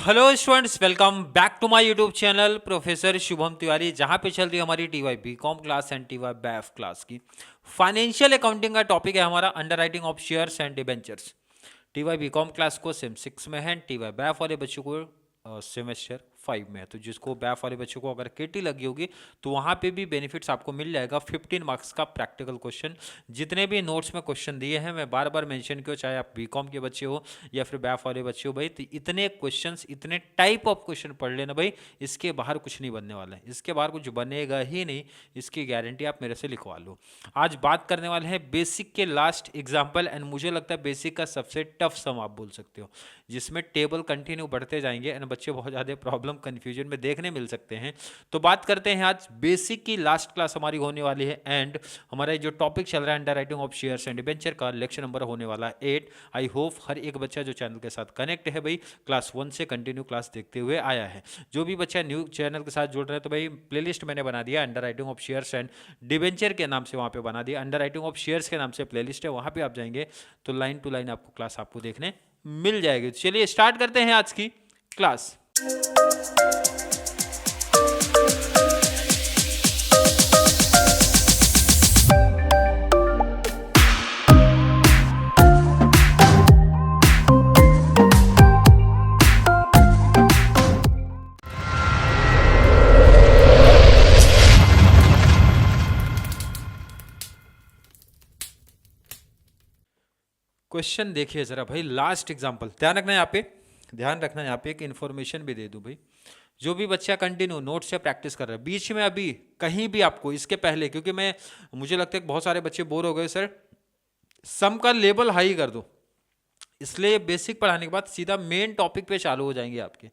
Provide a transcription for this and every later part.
Hello students, welcome back to my YouTube channel professor Shubham Tiwari, जहां पे चल रही है हमारी TY BCom class and TY BAF class की फाइनेंशियल अकाउंटिंग का टॉपिक है हमारा underwriting of shares and debentures. TY BCom class को सेम 6 में है, टीवाई बैफ वाले बच्चों को सेमेस्टर 5 में है। तो जिसको बैफ वाले बच्चों को अगर केटी लगी होगी तो वहाँ पे भी बेनिफिट्स आपको मिल जाएगा। 15 मार्क्स का प्रैक्टिकल क्वेश्चन, जितने भी नोट्स में क्वेश्चन दिए हैं मैं बार बार मेंशन किया, चाहे आप बीकॉम के बच्चे हो या फिर बैफ वाले बच्चे हो भाई, तो इतने क्वेश्चंस, इतने टाइप ऑफ क्वेश्चन पढ़ लेना भाई, इसके बाहर कुछ नहीं बनने वाला है, इसके बाहर कुछ बनेगा ही नहीं, इसकी गारंटी आप मेरे से लिखवा लो। आज बात करने वाले हैं बेसिक के लास्ट एग्जाम्पल, एंड मुझे लगता है बेसिक का सबसे टफ सम आप बोल सकते हो, जिसमें टेबल कंटिन्यू बढ़ते जाएंगे एंड बच्चे बहुत ज़्यादा प्रॉब्लम कंफ्यूजन में देखने मिल सकते हैं। तो बात करते हैं, आज बेसिक की लास्ट क्लास हमारी होने वाली है एंड हमारा जो टॉपिक चल रहा है under writing of shares and debenture का लेक्चर नंबर होने वाला है 8। आई होप हर एक बच्चा जो चैनल के साथ कनेक्ट है भाई, क्लास 1 से कंटिन्यू क्लास देखते हुए आया है। जो भी बच्चा न्यू चैनल के साथ जुड़ रहे हैं तो भाई प्लेलिस्ट मैंने बना दिया under writing of shares and debenture के नाम से, वहाँ पे बना दिया अंडर राइटिंग ऑफ शेयर्स के नाम से प्लेलिस्ट है, वहाँ पे आप जाएंगे तो लाइन टू लाइन आपको क्लास आपको देखने मिल जाएगी। चलिए स्टार्ट करते हैं आज की क्लास। क्वेश्चन देखिए जरा भाई, लास्ट एग्जांपल ध्यान रखना, यहाँ पे एक इन्फॉर्मेशन भी दे दूं भाई, जो भी बच्चा कंटिन्यू नोट से प्रैक्टिस कर रहा है, बीच में अभी कहीं भी आपको इसके पहले, क्योंकि मुझे लगता है बहुत सारे बच्चे बोर हो गए सर सम का लेवल हाई कर दो, इसलिए बेसिक पढ़ाने के बाद सीधा मेन टॉपिक पे चालू हो जाएंगे आपके।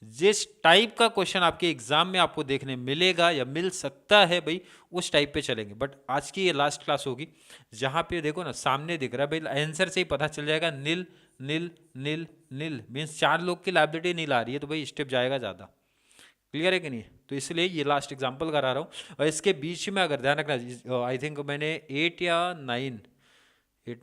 जिस टाइप का क्वेश्चन आपके एग्जाम में आपको देखने मिलेगा या मिल सकता है भाई, उस टाइप पे चलेंगे। बट आज की ये लास्ट क्लास होगी जहां पे देखो ना सामने दिख रहा है भाई, आंसर से ही पता चल जाएगा नील नील नील नील, मीन्स 4 लोग की लाइबिलिटी नील आ रही है, तो भाई स्टेप जाएगा ज़्यादा। क्लियर है कि नहीं? तो इसलिए ये लास्ट एग्जाम्पल करा रहा हूँ। और इसके बीच में अगर ध्यान रखना, आई थिंक मैंने 8 या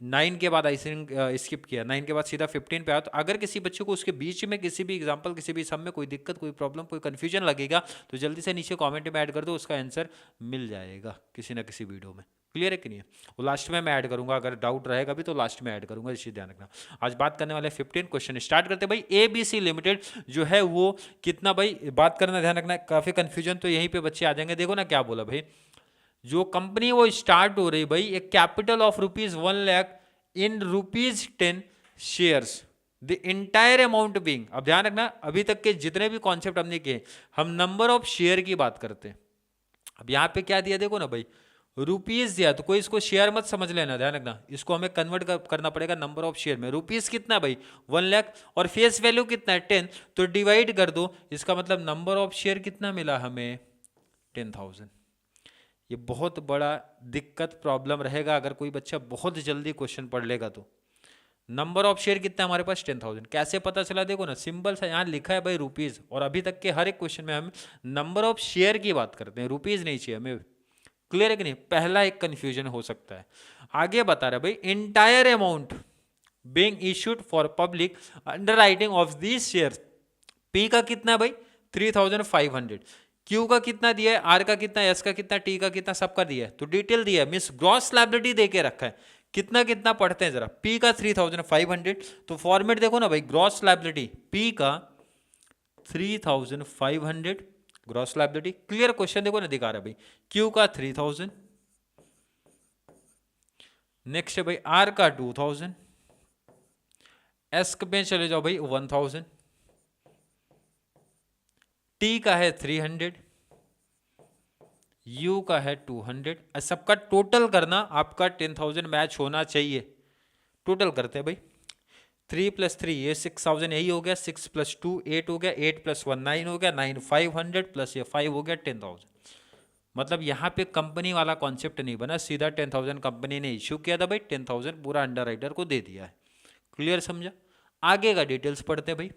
9 के बाद आई थिंक स्किप किया, 9 के बाद सीधा 15 पे आया। तो अगर किसी बच्चे को उसके बीच में किसी भी एग्जांपल, किसी भी सम में कोई दिक्कत, कोई प्रॉब्लम, कोई कंफ्यूजन लगेगा तो जल्दी से नीचे कमेंट में ऐड कर दो, उसका आंसर मिल जाएगा किसी ना किसी वीडियो में। क्लियर है कि नहीं है? वो लास्ट में मैं ऐड करूंगा, अगर डाउट रहेगा भी तो लास्ट में ऐड करूंगा, इसी ध्यान रखना। आज बात करने वाले 15 क्वेश्चन स्टार्ट करते भाई। ABC लिमिटेड जो है वो कितना भाई, बात करना ध्यान रखना, काफी कंफ्यूजन तो यहीं पे बच्चे आ जाएंगे। देखो ना क्या बोला भाई, जो कंपनी वो स्टार्ट हो रही भाई, एक capital of ₹1 lakh in ₹10 shares, the entire amount being. अब ध्यान रखना, अभी तक के जितने भी कॉन्सेप्ट हमने किए, हम नंबर ऑफ शेयर की बात करते हैं। अब यहां पे क्या दिया देखो ना भाई, रुपीज दिया, तो कोई इसको शेयर मत समझ लेना, ध्यान रखना, इसको हमें कन्वर्ट करना पड़ेगा नंबर ऑफ शेयर में। रुपीज कितना भाई 1 लाख, और फेस वैल्यू कितना है 10, तो डिवाइड कर दो, इसका मतलब नंबर ऑफ शेयर कितना मिला हमें 10,000। ये बहुत बड़ा दिक्कत प्रॉब्लम रहेगा अगर कोई बच्चा बहुत जल्दी क्वेश्चन पढ़ लेगा तो। नंबर ऑफ शेयर कितना है हमारे पास 10,000, कैसे पता चला? देखो ना, सिंपल सा यहाँ लिखा है भाई रुपीज, और अभी तक के हर एक क्वेश्चन में हम नंबर ऑफ शेयर की बात करते हैं, रुपीज नहीं चाहिए हमें। क्लियर है कि नहीं? पहला एक कंफ्यूजन हो सकता है। आगे बता रहा है भाई, entire amount being issued for public under writing of these share. P का कितना भाई 3,500, क्यू का कितना दिया है, आर का कितना, एस का कितना, टी का कितना, सबका दिया है, तो डिटेल दिया है, मींस ग्रॉस लायबिलिटी दे के रखा है। कितना कितना पढ़ते हैं जरा, पी का 3,500, तो फॉर्मेट देखो ना भाई, ग्रॉस लायबिलिटी पी का 3,500 ग्रॉस लायबिलिटी। क्लियर क्वेश्चन देखो ना दिखा रहा है भाई, क्यू का 3,000, नेक्स्ट है भाई आर का 2,000, एस में चले जाओ भाई 1,000, टी का है 300, यू का है 200। सबका टोटल करना, आपका 10,000 मैच होना चाहिए। टोटल करते हैं भाई, 3 + 3 ये 6,000 यही हो गया, 6 + 2 8 हो गया, 8 + 1 9 हो गया, 9 500 प्लस ये 5 हो गया 10,000। मतलब यहाँ पे कंपनी वाला कॉन्सेप्ट नहीं बना, सीधा 10,000 कंपनी ने इश्यू किया था भाई, 10,000 पूरा अंडर राइटर को दे दिया है। क्लियर समझा? आगे का डिटेल्स पढ़ते हैं भाई।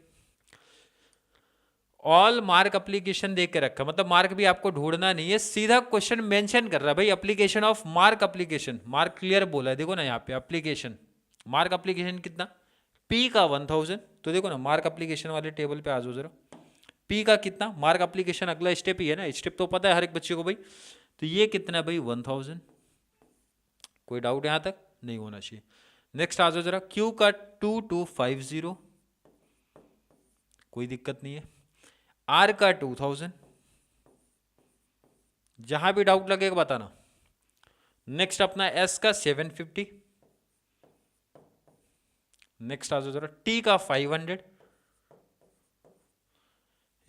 ऑल मार्क एप्लीकेशन देख के रखा, मतलब मार्क भी आपको ढूंढना नहीं है, सीधा क्वेश्चन मेंशन कर रहा है भाई, application of mark application, mark clear बोला है। देखो ना यहाँ पे एप्लीकेशन, मार्क एप्लीकेशन कितना, पी का 1,000, तो देखो ना, मार्क एप्लीकेशन वाले टेबल पे आ जाओ जरा। पी का कितना, मार्क एप्लीकेशन अगला स्टेप ही है ना, स्टेप तो पता है हर एक बच्चे को भाई। तो ये कितना है भाई 1000। कोई डाउट यहां तक नहीं होना चाहिए। नेक्स्ट आ जाओ जरा, क्यू का 2250, कोई दिक्कत नहीं है। आर का 2000, जहां भी डाउट लगेगा बताना। नेक्स्ट अपना एस का 750। नेक्स्ट आ जाओ जरा, टी का 500,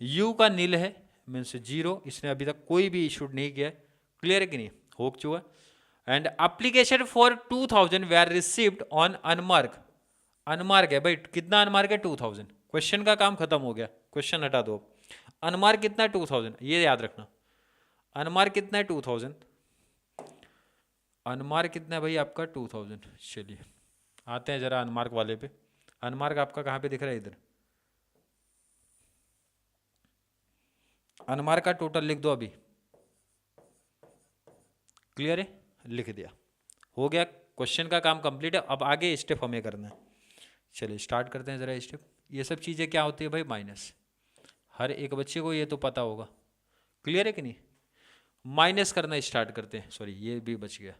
यू का नील है मीन्स 0, इसने अभी तक कोई भी इशू नहीं किया है। क्लियर है कि नहीं, हो चुका। And application for 2000 were received on unmark. Unmark है भाई, कितना अनमार्क है 2000। क्वेश्चन का काम खत्म हो गया, क्वेश्चन हटा दो। अनमार्क कितना है 2000, ये याद रखना। अनमार्क कितना है 2000, अनमार्क कितना है भाई आपका 2000। चलिए आते हैं जरा अनमार्क वाले पे। अनमार्क आपका कहाँ पे दिख रहा है, इधर। अनमार्क का टोटल लिख दो अभी। क्लियर है, लिख दिया, हो गया। क्वेश्चन का काम कंप्लीट है। अब आगे स्टेप हमें करना है। चलिए स्टार्ट करते हैं जरा स्टेप। ये सब चीज़ें क्या होती है भाई, माइनस। हर एक बच्चे को ये तो पता होगा। क्लियर है कि नहीं। माइनस करना स्टार्ट करते हैं, सॉरी ये भी बच गया।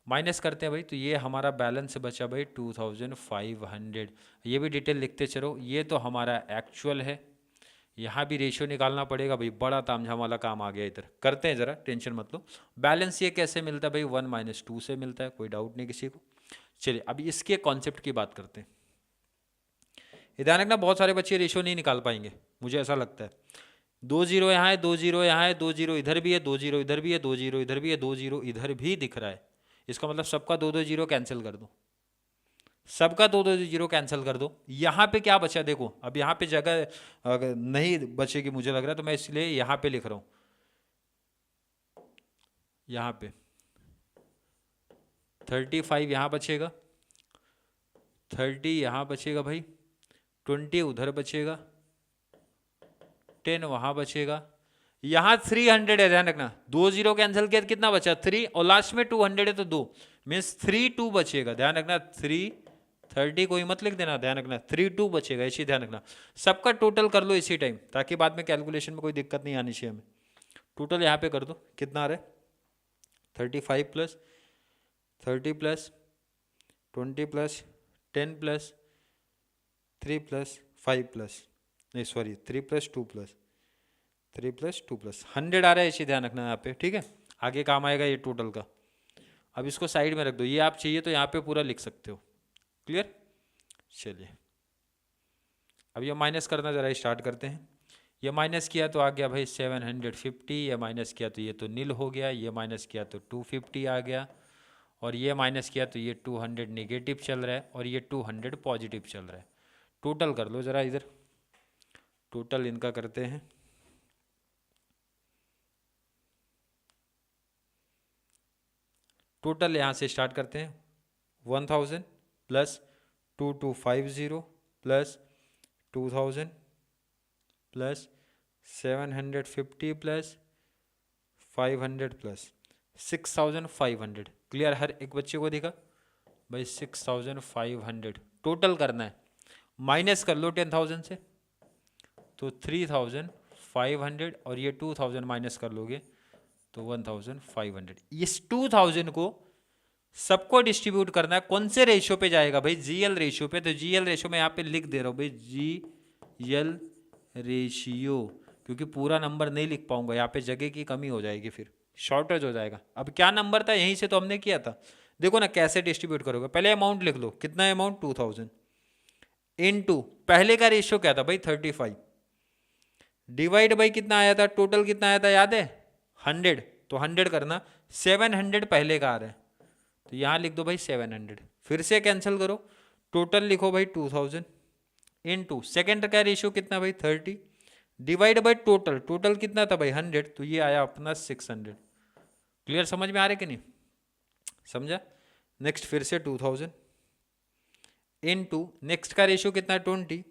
माइनस करते हैं भाई, तो ये हमारा बैलेंस बचा भाई 2500। ये भी डिटेल लिखते चलो। ये तो हमारा एक्चुअल है, यहाँ भी रेशियो निकालना पड़ेगा भाई, बड़ा तामझाम वाला काम आ गया इधर। करते हैं जरा, टेंशन मत लो। बैलेंस ये कैसे मिलता है भाई, 1 - 2 से मिलता है, कोई डाउट नहीं किसी को। चलिए अभी इसके कॉन्सेप्ट की बात करते हैं। ध्यान रखना, बहुत सारे बच्चे रेशियो नहीं निकाल पाएंगे, मुझे ऐसा लगता है। 2 0 यहाँ है, 2 0 यहाँ है, 2 0 इधर भी है, 2 0 इधर भी है, 2 0 इधर भी है, 2 0 इधर भी दिख रहा है। इसका मतलब सबका 2 0 कैंसिल कर दो, सबका 2 0 कैंसिल कर दो। यहाँ पे क्या बचा देखो, अब यहाँ पे जगह अगर नहीं बचेगी मुझे लग रहा है, तो मैं इसलिए यहाँ पे लिख रहा हूँ। यहाँ पे 35 यहाँ बचेगा, 30 यहाँ बचेगा भाई, 20 उधर बचेगा, 10 वहाँ बचेगा, यहाँ 300 है। ध्यान रखना, 2 0 कैंसिल किया, कितना बचा 3, और लास्ट में 200 है तो 2 मीन्स 3 2 बचेगा। ध्यान रखना 330 कोई मत लिख देना, ध्यान रखना 3 2 बचेगा, इसी ध्यान रखना। सबका टोटल कर लो इसी टाइम, ताकि बाद में कैलकुलेशन में कोई दिक्कत नहीं आनी चाहिए हमें। टोटल यहाँ पे कर दो, कितना आ रहा है 35 plus 30 plus 20 plus 10 plus 3 plus 5 plus, नहीं sorry 3 plus 2 plus 3 plus 2 plus 100 आ रहा है, इसी ध्यान रखना यहाँ पे। ठीक है, आगे काम आएगा ये टोटल का। अब इसको साइड में रख दो, ये आप चाहिए तो यहाँ पे पूरा लिख सकते हो। क्लियर। चलिए अब ये माइनस करना जरा स्टार्ट करते हैं। ये माइनस किया तो आ गया भाई 750, ये माइनस किया तो ये तो नील हो गया, ये माइनस किया तो 250 आ गया, और ये माइनस किया तो ये 200 नेगेटिव चल रहा है, और ये 200 पॉजिटिव चल रहा है। टोटल कर लो ज़रा इधर, टोटल इनका करते हैं। टोटल यहाँ से स्टार्ट करते हैं, 1000 plus 2250 plus 2000 plus 750 plus 500 plus 6500। Clear, हर एक बच्चे को दिखा भाई 6500 टोटल करना है। माइनस कर लो 10,000 से तो 3500, और ये 2000 माइनस कर लोगे तो 1500। इस 2000 को सबको डिस्ट्रीब्यूट करना है, कौन से रेशियो पे जाएगा भाई, जीएल रेशियो पे। तो जीएल रेशियो में यहाँ पे लिख दे रहा हूँ भाई, जीएल रेशियो, क्योंकि पूरा नंबर नहीं लिख पाऊंगा, यहाँ पे जगह की कमी हो जाएगी, फिर शॉर्टेज हो जाएगा। अब क्या नंबर था, यहीं से तो हमने किया था। देखो ना कैसे डिस्ट्रीब्यूट करोगे, पहले अमाउंट लिख लो, कितना अमाउंट 2000 इनटू पहले का रेशियो क्या था भाई 35, डिवाइड बाई कितना आया था, टोटल कितना आया था याद है 100, तो 100 करना, 700 पहले का आ रहा है तो यहाँ लिख दो भाई 700, फिर से कैंसिल करो, टोटल लिखो भाई 2000 इनटू सेकेंड का रेशियो कितना भाई 30, डिवाइड बाई टोटल, टोटल कितना था भाई 100, तो ये आया अपना 600। क्लियर, समझ में आ रहा है कि नहीं, समझा। नेक्स्ट फिर से 2000 इनटू नेक्स्ट का रेशियो कितना है 20,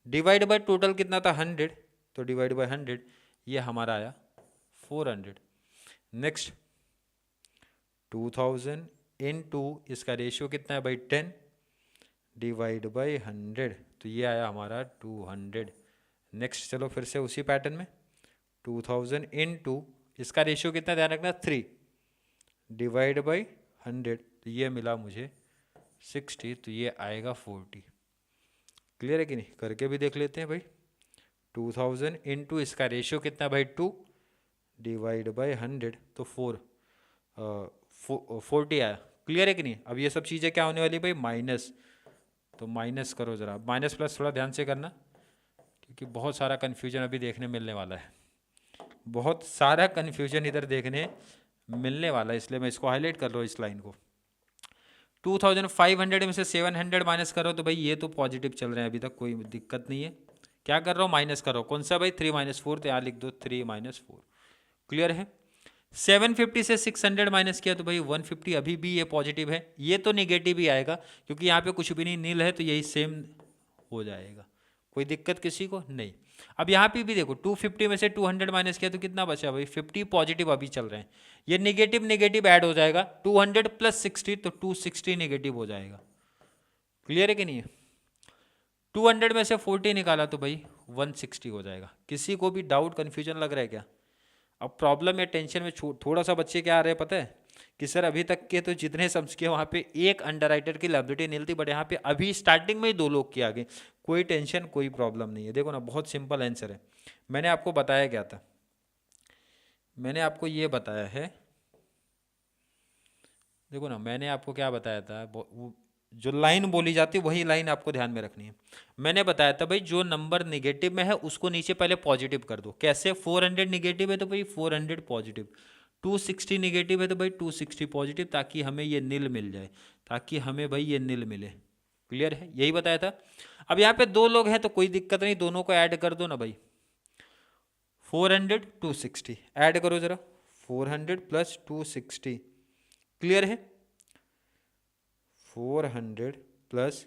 डिवाइड बाई टोटल कितना था 100, तो डिवाइड बाई 100, ये हमारा आया 400। नेक्स्ट 2000 इनटू इसका रेशियो कितना है भाई 10, डिवाइड बाई 100, तो ये आया हमारा 200। नेक्स्ट चलो फिर से उसी पैटर्न में 2000 इंटू इसका रेशियो कितना ध्यान रखना 3 डिवाइड बाई 100, तो ये मिला मुझे 60, तो ये आएगा 40। क्लियर है कि नहीं? करके भी देख लेते हैं भाई। 2000 इंटू इसका रेशियो कितना भाई 2 डिवाइड बाई 100, तो 40 आया। क्लियर है कि नहीं? अब ये सब चीज़ें क्या होने वाली भाई माइनस, तो माइनस करो ज़रा, माइनस प्लस थोड़ा ध्यान से करना क्योंकि बहुत सारा कन्फ्यूजन अभी देखने मिलने वाला है, बहुत सारा कन्फ्यूजन इधर देखने मिलने वाला है, इसलिए मैं इसको हाईलाइट कर रहा हूँ इस लाइन को। 2500 में से 700 माइनस करो तो भाई ये तो पॉजिटिव चल रहे हैं अभी तक, कोई दिक्कत नहीं है। क्या कर रहा हूँ माइनस कर रहा हूँ, कौन सा भाई 3 - 4, तो यहाँ लिख दो 3 - 4। क्लियर है? 750 से 600 माइनस किया तो भाई 150, अभी भी ये पॉजिटिव है, ये तो निगेटिव ही आएगा क्योंकि यहाँ पे कुछ भी नहीं, नील है, तो यही सेम हो जाएगा। कोई दिक्कत किसी को नहीं। अब यहाँ पे भी देखो 250 में से 200 माइनस किया तो कितना बचा भाई 50, पॉजिटिव अभी चल रहे हैं। ये निगेटिव निगेटिव ऐड हो जाएगा, 200 + 60 तो 260 निगेटिव हो जाएगा। क्लियर है कि नहीं है? 200 में से 40 निकाला तो भाई 160 हो जाएगा। किसी को भी डाउट कन्फ्यूजन लग रहा है क्या? अब प्रॉब्लम या टेंशन में थोड़ा सा बच्चे क्या आ रहे हैं पता है कि सर अभी तक के तो जितने सम्स किए वहाँ पे एक अंडरराइटर की लायबिलिटी नील थी, बट यहाँ पे अभी स्टार्टिंग में ही 2 लोग के आगे। कोई टेंशन कोई प्रॉब्लम नहीं है। देखो ना बहुत सिंपल आंसर है। मैंने आपको बताया क्या था, मैंने आपको ये बताया है, देखो ना मैंने आपको क्या बताया था, जो लाइन बोली जाती है वही लाइन आपको ध्यान में रखनी है। मैंने बताया था भाई जो नंबर निगेटिव में है उसको नीचे पहले पॉजिटिव कर दो। कैसे? 400 निगेटिव है तो भाई 400 पॉजिटिव, 260 निगेटिव है तो भाई 260 पॉजिटिव, ताकि हमें ये नील मिल जाए, ताकि हमें भाई ये नील मिले। क्लियर है? यही बताया था। अब यहाँ पे 2 लोग हैं तो कोई दिक्कत नहीं, दोनों को ऐड कर दो ना भाई, 400 260 ऐड करो जरा, 400 + 260। क्लियर है? 400 +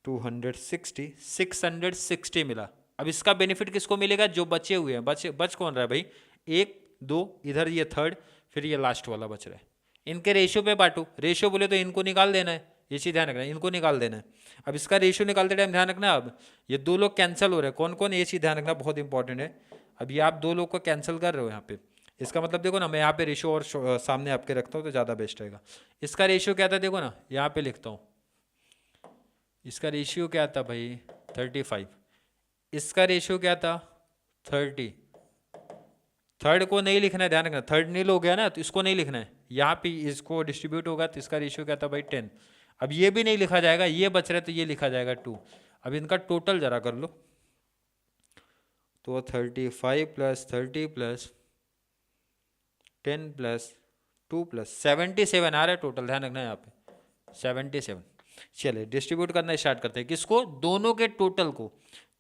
260 660 मिला। अब इसका बेनिफिट किसको मिलेगा? जो बचे हुए हैं। बच कौन रहा है भाई? 1 2, इधर ये थर्ड, फिर ये लास्ट वाला बच रहा है। इनके रेशियो पे बांटो, रेशियो बोले तो इनको निकाल देना है, ये चीज़ ध्यान रखना है, इनको निकाल देना है। अब इसका रेशियो निकालते टाइम ध्यान रखना, अब ये 2 लोग कैंसिल हो रहे हैं, कौन कौन, ये चीज़ ध्यान रखना बहुत इंपॉर्टेंट है। अब ये आप 2 लोग को कैंसिल कर रहे हो यहाँ पे, इसका मतलब देखो ना, मैं यहाँ पे रेशियो और सामने आपके रखता हूँ तो ज़्यादा बेस्ट रहेगा। इसका रेशियो क्या था देखो ना, यहाँ पे लिखता हूँ, इसका रेशियो क्या था भाई 35, इसका रेशियो क्या था 30। थर्ड को नहीं लिखना है, ध्यान रखना, थर्ड नील हो गया ना तो इसको नहीं लिखना है, यहाँ पे इसको डिस्ट्रीब्यूट होगा तो इसका रेशियो क्या था भाई 10। अब ये भी नहीं लिखा जाएगा, ये बच रहा है तो ये लिखा जाएगा 2। अब इनका टोटल जरा कर लो, तो 35 + 30 + 10 + 2 + 77 आ रहा है टोटल, ध्यान रखना है यहाँ पे 77। चलिए डिस्ट्रीब्यूट करना स्टार्ट करते हैं, किसको? दोनों के टोटल को।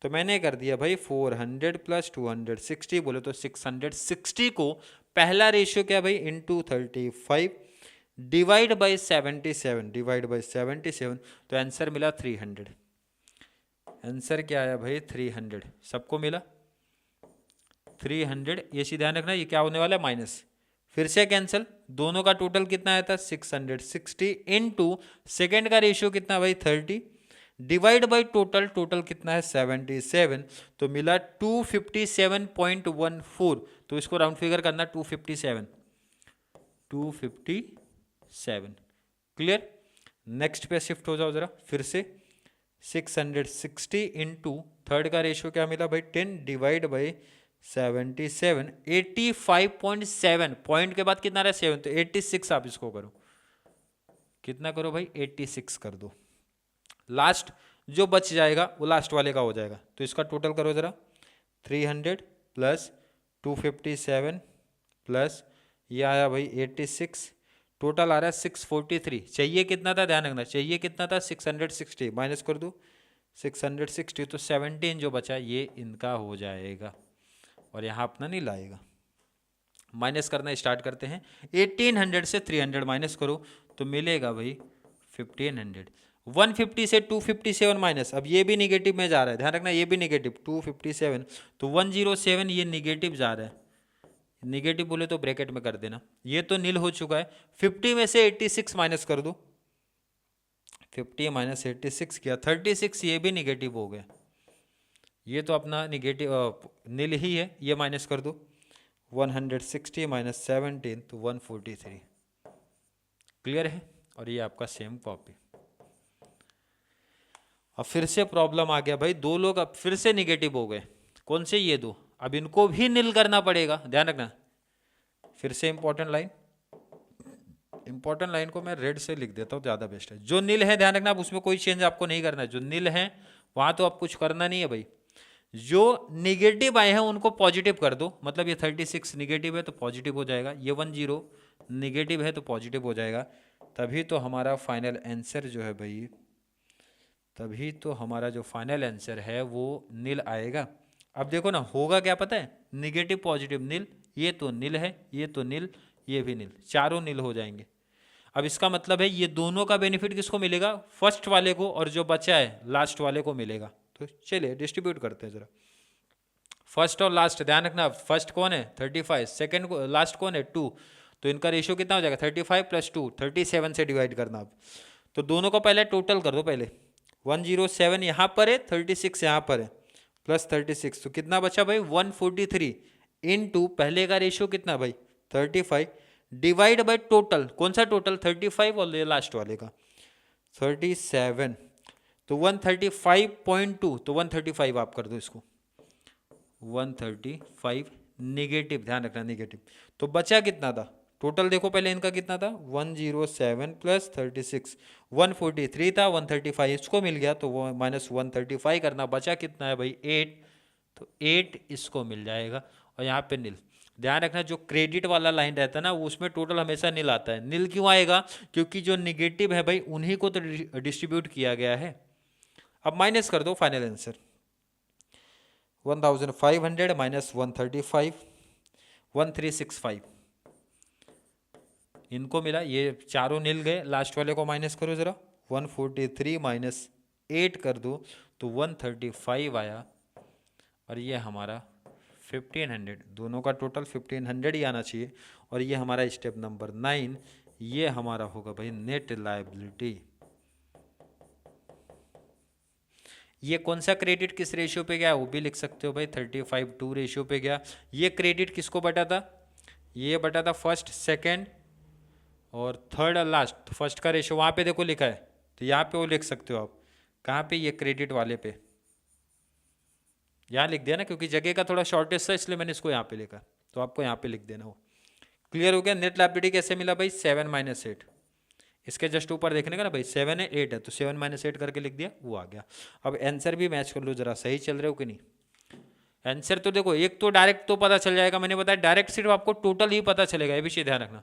तो मैंने कर दिया भाई 400 + 260 बोले तो 660 को पहला रेशियो क्या भाई इंटू 35 डिवाइड बाई 77 तो आंसर मिला 300। आंसर क्या आया भाई 300, सबको मिला 300। ये चीज ध्यान रखना, ये क्या होने वाला है माइनस, फिर से कैंसिल, दोनों का टोटल कितना आया था 660 इंटू सेकेंड का रेशियो कितना भाई 30 डिवाइड बाई टोटल कितना है 77, तो मिला 257.14। तो इसको राउंड फिगर करना 257। क्लियर? नेक्स्ट पे शिफ्ट हो जाओ जरा फिर से, 660 इंटू थर्ड का रेशियो क्या मिला भाई 10 डिवाइड बाई 77, 85.7, पॉइंट के बाद कितना रहा 7, तो 86 आप इसको करो, कितना करो भाई 86 कर दो। लास्ट जो बच जाएगा वो लास्ट वाले का हो जाएगा, तो इसका टोटल करो जरा, 300 + 257 प्लस ये आया भाई 86, टोटल आ रहा है 643। चाहिए कितना था, ध्यान रखना, चाहिए कितना था 660, माइनस कर दो 660, तो 17 जो बचा ये इनका हो जाएगा, और यहाँ अपना नहीं लाएगा। माइनस करना स्टार्ट करते हैं, 1800 से 300 माइनस करो तो मिलेगा भाई 1500। 150 से 257 माइनस, अब ये भी निगेटिव में जा रहा है, ध्यान रखना ये भी निगेटिव, 257 तो 107 ये निगेटिव जा रहा है, निगेटिव बोले तो ब्रैकेट में कर देना, ये तो नील हो चुका है। 50 में से 86 माइनस कर दो, 50 माइनस 86 किया, 36 ये भी निगेटिव हो गया, ये तो अपना निगेटिव नील ही है, ये माइनस कर दो, 160 माइनस 17 तो 143, क्लियर है। और ये आपका सेम कॉपी। अब फिर से प्रॉब्लम आ गया भाई, दो लोग अब फिर से निगेटिव हो गए, कौन से, ये दो, अब इनको भी नील करना पड़ेगा, ध्यान रखना। फिर से इंपॉर्टेंट लाइन को मैं रेड से लिख देता हूँ, ज़्यादा बेस्ट है। जो नील है ध्यान रखना, अब उसमें कोई चेंज आपको नहीं करना है, जो नील है वहाँ तो आप कुछ करना नहीं है भाई। जो निगेटिव आए हैं उनको पॉजिटिव कर दो, मतलब ये 36 निगेटिव है तो पॉजिटिव हो जाएगा, ये 10 निगेटिव है तो पॉजिटिव हो जाएगा, तभी तो हमारा फाइनल आंसर जो है भाई, तभी तो हमारा जो फाइनल आंसर है वो नील आएगा। अब देखो ना, होगा क्या पता है, निगेटिव पॉजिटिव नील, ये तो नील है, ये तो नील, ये भी नील, चारों नील हो जाएंगे। अब इसका मतलब है ये दोनों का बेनिफिट किसको मिलेगा, फर्स्ट वाले को, और जो बचा है लास्ट वाले को मिलेगा। तो चलिए डिस्ट्रीब्यूट करते हैं जरा, फर्स्ट और लास्ट ध्यान रखना, फर्स्ट कौन है 35, सेकंड को लास्ट कौन है 2, तो इनका रेशियो कितना हो जाएगा 35 + 2, 37 से डिवाइड करना। अब तो दोनों को पहले टोटल कर दो, पहले 107 यहाँ पर है, 36 यहाँ पर है, प्लस 36, तो कितना बचा भाई 143 इनटू पहले का रेशियो कितना भाई 35 डिवाइड बाय टोटल, कौन सा टोटल 35 और ये लास्ट वाले का 37, तो 135.2, तो 135 आप कर दो इसको, 135 निगेटिव, ध्यान रखना निगेटिव। तो बचा कितना था टोटल, देखो पहले इनका कितना था 107 + 36, 143 था, 135 इसको मिल गया, तो वो माइनस 135 करना, बचा कितना है भाई 8, तो 8 इसको मिल जाएगा। और यहाँ पे नील, ध्यान रखना जो क्रेडिट वाला लाइन रहता है ना, वो उसमें टोटल हमेशा नील आता है। नील क्यों आएगा, क्योंकि जो निगेटिव है भाई उन्हीं को तो डिस्ट्रीब्यूट किया गया है। अब माइनस कर दो फाइनल आंसर, 1500 माइनस 135, 1365 इनको मिला, ये चारों नील गए, लास्ट वाले को माइनस करो जरा, 143 माइनस 8 कर दो तो 135 आया, और ये हमारा 1500, दोनों का टोटल 1500 ही आना चाहिए। और ये हमारा स्टेप नंबर 9, ये हमारा होगा भाई नेट लायबिलिटी। ये कौन सा क्रेडिट किस रेशियो पे गया वो भी लिख सकते हो भाई, 35:2 रेशियो पे गया। ये क्रेडिट किसको बटा था, ये बटा था फर्स्ट, सेकंड और थर्ड और लास्ट, तो फर्स्ट का रेशियो वहाँ पे देखो लिखा है, तो यहाँ पे वो लिख सकते हो आप, कहाँ पे, ये क्रेडिट वाले पे, यहाँ लिख दिया ना, क्योंकि जगह का थोड़ा शॉर्टेज था इसलिए मैंने इसको यहाँ पे लिखा, तो आपको यहाँ पे लिख देना वो। क्लियर हो गया। नेट लायबिलिटी कैसे मिला भाई, 7 - 8, इसके जस्ट ऊपर देखने का ना भाई, 7 है 8 है, तो 7 - 8 करके लिख दिया, वो आ गया। अब आंसर भी मैच कर लो जरा, सही चल रहे हो कि नहीं। आंसर तो देखो, एक तो डायरेक्ट तो पता चल जाएगा, मैंने बताया डायरेक्ट सिर्फ आपको टोटल ही पता चलेगा, ये भी चीज ध्यान रखना।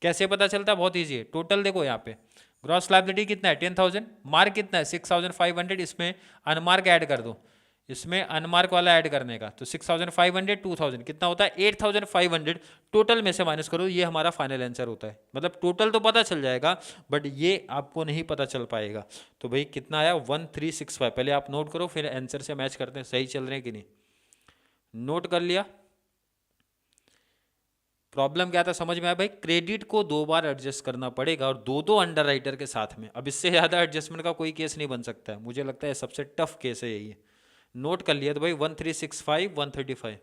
कैसे पता चलता है, बहुत ईजी है। टोटल देखो यहाँ पे ग्रॉस लायबिलिटी कितना है 10,000, मार्क कितना है 6,500, इसमें अनमार्क ऐड कर दो, इसमें अनमार्क वाला ऐड करने का, तो 6,500 2,000 कितना होता है 8,500, टोटल में से माइनस करो, ये हमारा फाइनल आंसर होता है। मतलब टोटल तो पता चल जाएगा बट ये आपको नहीं पता चल पाएगा। तो भाई कितना आया 1365, पहले आप नोट करो फिर आंसर से मैच करते हैं सही चल रहे हैं कि नहीं। नोट कर लिया। प्रॉब्लम क्या था समझ में आया भाई, क्रेडिट को 2 बार एडजस्ट करना पड़ेगा और 2 अंडरराइटर के साथ में। अब इससे ज़्यादा एडजस्टमेंट का कोई केस नहीं बन सकता है, मुझे लगता है सबसे टफ केस है यही। नोट कर लिया तो भाई 1365 135,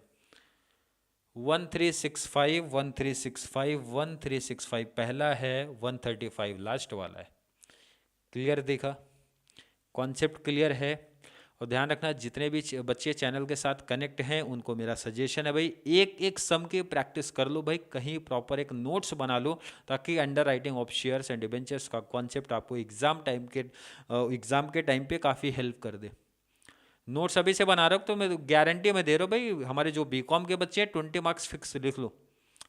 1365 1365 1365 पहला है, 135 लास्ट वाला है। क्लियर देखा, कॉन्सेप्ट क्लियर है। और ध्यान रखना जितने भी बच्चे चैनल के साथ कनेक्ट हैं उनको मेरा सजेशन है भाई, एक एक सम की प्रैक्टिस कर लो भाई, कहीं प्रॉपर एक नोट्स बना लो, ताकि under writing of shares and debentures का कॉन्सेप्ट आपको एग्जाम के टाइम पे काफ़ी हेल्प कर दे। नोट्स अभी से बना रहा हूँ तो मैं गारंटी में दे रहा हूँ भाई, हमारे जो बीकॉम के बच्चे हैं 20 मार्क्स फिक्स लिख लो,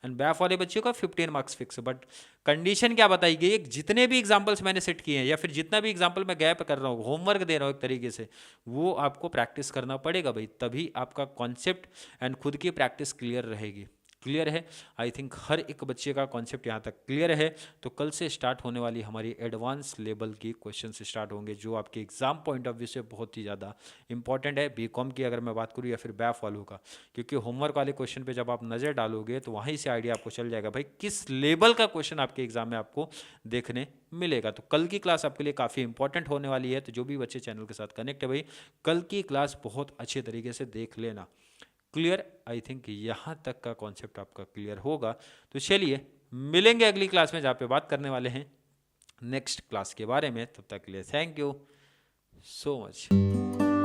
एंड बैफ वाले बच्चों का 15 मार्क्स फिक्स। बट कंडीशन क्या बताई गई है, जितने भी एग्जांपल्स मैंने सेट किए हैं या फिर जितना भी एग्जांपल मैं गैप कर रहा हूँ, होमवर्क दे रहा हूँ एक तरीके से, वो आपको प्रैक्टिस करना पड़ेगा भाई, तभी आपका कॉन्सेप्ट एंड खुद की प्रैक्टिस क्लियर रहेगी। क्लियर है? आई थिंक हर एक बच्चे का कॉन्सेप्ट यहाँ तक क्लियर है। तो कल से स्टार्ट होने वाली हमारी एडवांस लेवल की क्वेश्चन स्टार्ट होंगे, जो आपके एग्जाम पॉइंट ऑफ व्यू से बहुत ही ज़्यादा इंपॉर्टेंट है। बीकॉम की अगर मैं बात करूँ या फिर बैफ वालों का, क्योंकि होमवर्क वाले क्वेश्चन पे जब आप नज़र डालोगे तो वहीं से आइडिया आपको चल जाएगा भाई किस लेवल का क्वेश्चन आपके एग्जाम में आपको देखने मिलेगा। तो कल की क्लास आपके लिए काफ़ी इंपॉर्टेंट होने वाली है। तो जो भी बच्चे चैनल के साथ कनेक्ट है भाई, कल की क्लास बहुत अच्छे तरीके से देख लेना। क्लियर? आई थिंक यहाँ तक का कॉन्सेप्ट आपका क्लियर होगा। तो चलिए मिलेंगे अगली क्लास में, जहाँ पे बात करने वाले हैं नेक्स्ट क्लास के बारे में। तब तक के लिए थैंक यू सो मच।